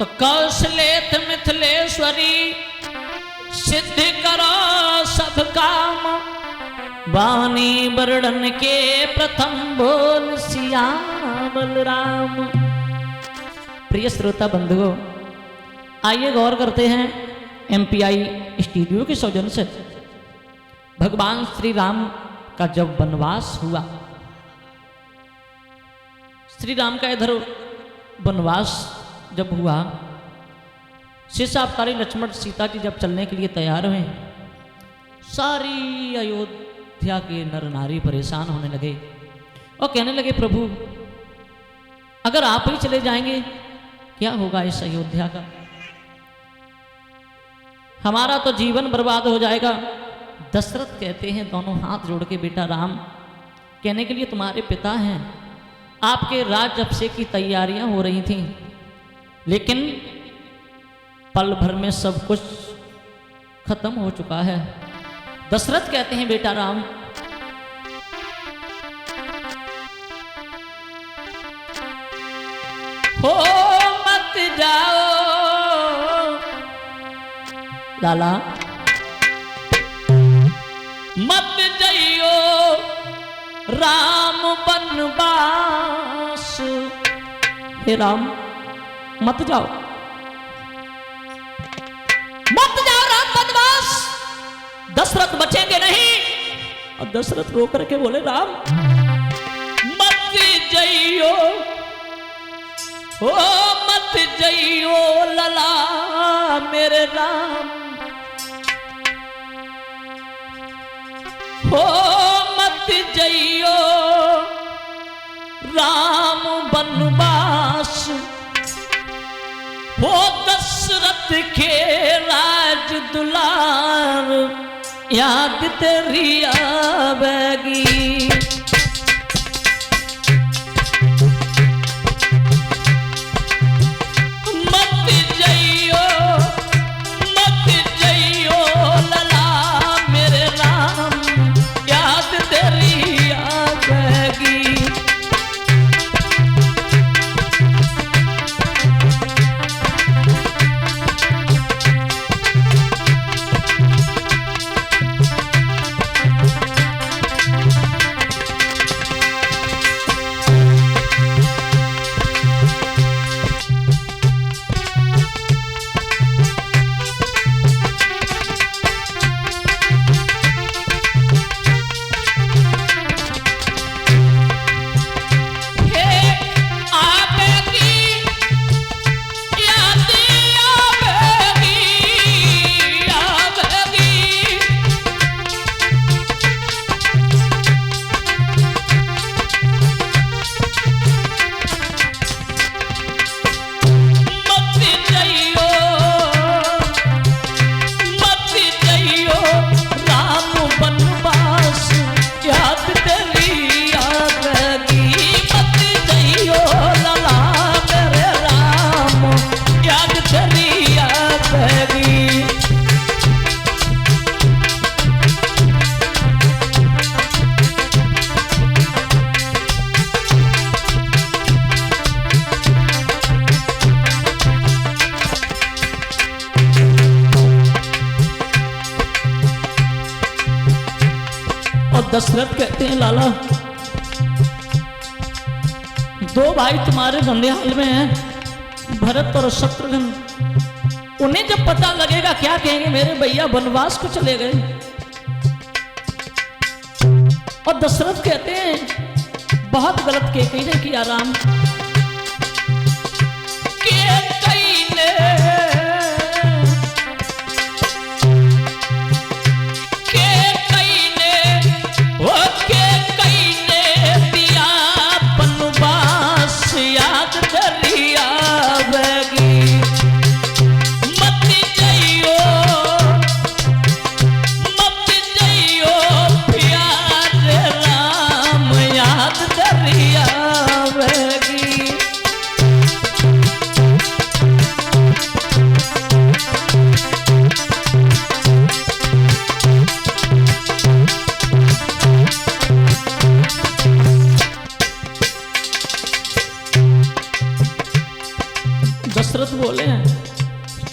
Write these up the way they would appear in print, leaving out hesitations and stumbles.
तो कौशलेथ मिथिलेश्वरी सिद्ध करो सब काम, वाणी वर्णन के प्रथम बोल सिया बलराम। प्रिय श्रोता बंधुओं, आइए गौर करते हैं MPI स्टूडियो के सौजन्य से भगवान श्री राम का जब वनवास हुआ, श्री राम का इधर वनवास जब हुआ, शेषावतारी लक्ष्मण सीता जी जब चलने के लिए तैयार हुए, सारी अयोध्या के नर नारी परेशान होने लगे और कहने लगे प्रभु अगर आप ही चले जाएंगे क्या होगा इस अयोध्या का, हमारा तो जीवन बर्बाद हो जाएगा। दशरथ कहते हैं दोनों हाथ जोड़ के, बेटा राम, कहने के लिए तुम्हारे पिता हैं, आपके राज्य अभिषेक की तैयारियां हो रही थीं, लेकिन पल भर में सब कुछ खत्म हो चुका है। दशरथ कहते हैं बेटा राम, हो मत जाओ लाला, मत जाइयो राम वनवास, हे राम मत जाओ, मत जाओ राम वनवास, दशरथ बचेंगे नहीं। और दशरथ रो करके बोले राम मत जाइयो, ओ मत जाइयो लला मेरे राम, हो मत जाइयो राम वनवास, हो दशरथ के राज दुलार याद तेरी आवेगी। दशरथ कहते हैं लाला दो भाई तुम्हारे नंदियाल में हैं, भरत और शत्रुघ्न, उन्हें जब पता लगेगा क्या कहेंगे, मेरे भैया वनवास को चले गए। और दशरथ कहते हैं बहुत गलत कही ने किया राम,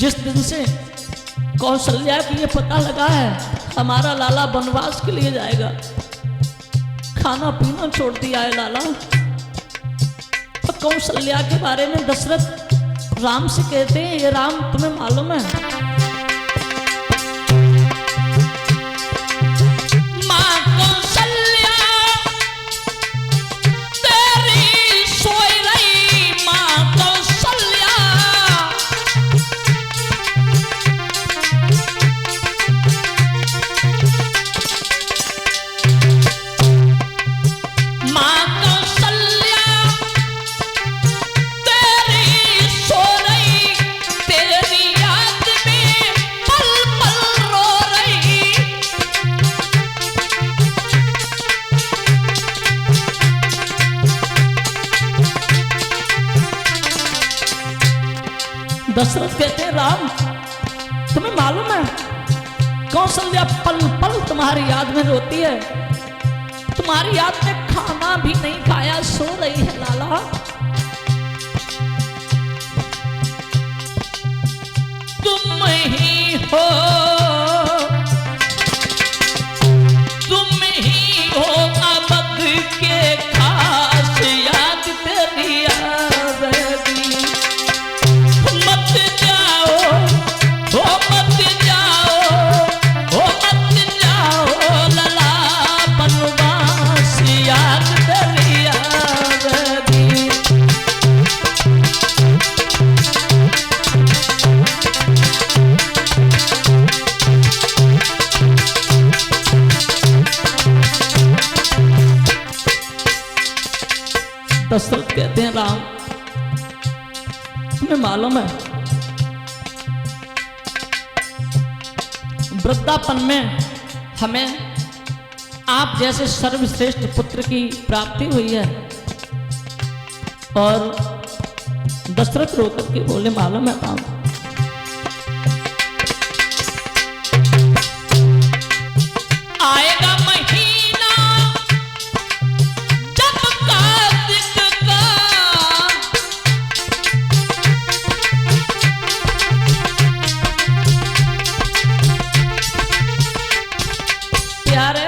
जिस दिन से कौशल्या की ये पता लगा है हमारा लाला वनवास के लिए जाएगा, खाना पीना छोड़ दिया है लाला। तो कौशल्या के बारे में दशरथ राम से कहते हैं, ये राम तुम्हें मालूम है मां कौशल्या तेरी सोई रही, मां कौशल्या मां कौशल्या तेरी सो रही, तेरी याद में पल पल रो रही। दशरथ कहते हैं राम तुम्हें मालूम है कौशल्या पल पल तुम्हारी याद में रोती है, तुम्हारी याद में खाना भी नहीं खाया सो रही है लाला। तुम ही हो, तुम ही हो अवध के खास, याद तेरी आवेगी। मत जाओ ओ मत जाओ, ओ मत जाओ लला वनवास, याद तेरी आवेगी। दशरथ कहते हैं राम तुम्हें मालूम है वृद्धापन में हमें आप जैसे सर्वश्रेष्ठ पुत्र की प्राप्ति हुई है। और दशरथ रोकर के बोले मालूम है राम, आएगा महीना जब कार्तिक का, प्यारे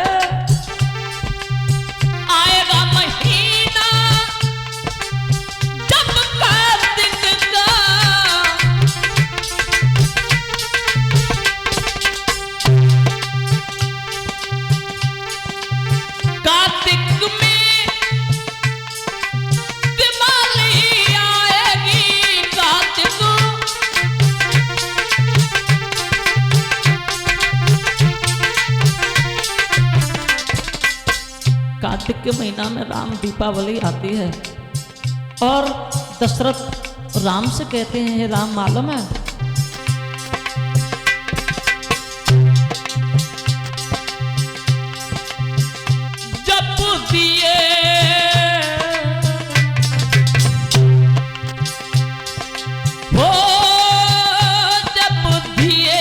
आएगा महीना जब कार्तिक का, कार्तिक में दिवाली आएगी, कार्तिक कार्तिक के महीना में राम दीपावली आती है। और दशरथ राम से कहते हैं हे राम मालूम है जब दिए हो, जब दिए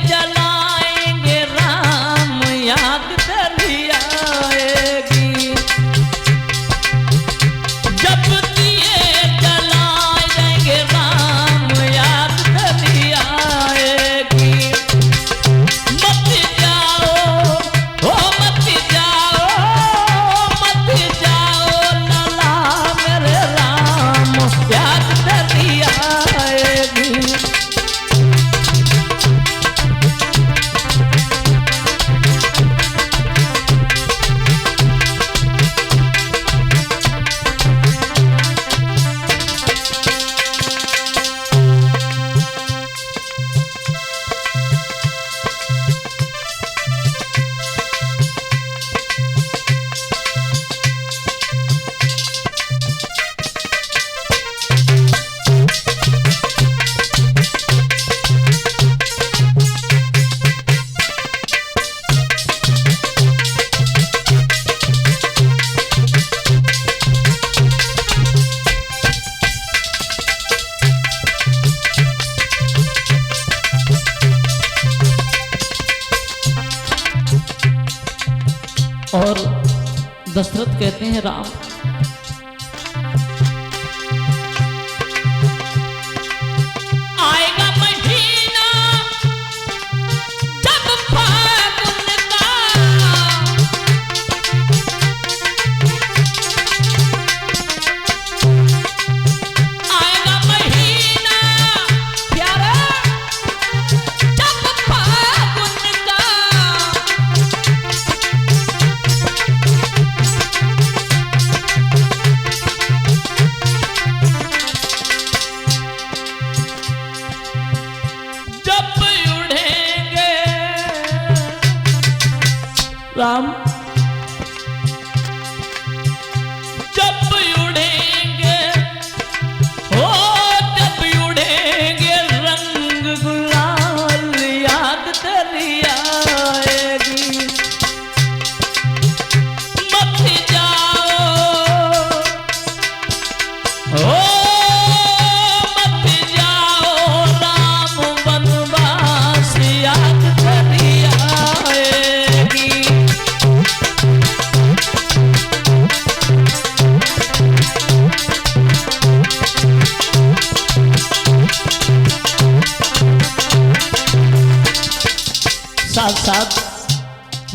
जलाएंगे राम, याद तेरी आएगी। जब दिए जलाएंगे राम, याद तेरी आएगी। मत जाओ ओ मत जाओ, मत जाओ लला मेरे राम, याद तेरी आएगी। और दशरथ कहते हैं राम आएगा महीना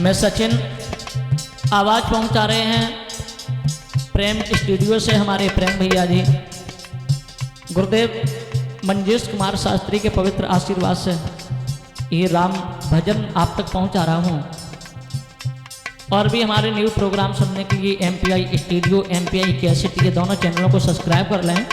मैं सचिन आवाज़ पहुंचा रहे हैं प्रेम स्टूडियो से हमारे प्रेम भैया जी। गुरुदेव मंजेश कुमार शास्त्री के पवित्र आशीर्वाद से ये राम भजन आप तक पहुंचा रहा हूं। और भी हमारे न्यू प्रोग्राम सुनने के लिए MPI स्टूडियो, MPI कैसेट, ये दोनों चैनलों को सब्सक्राइब कर लें।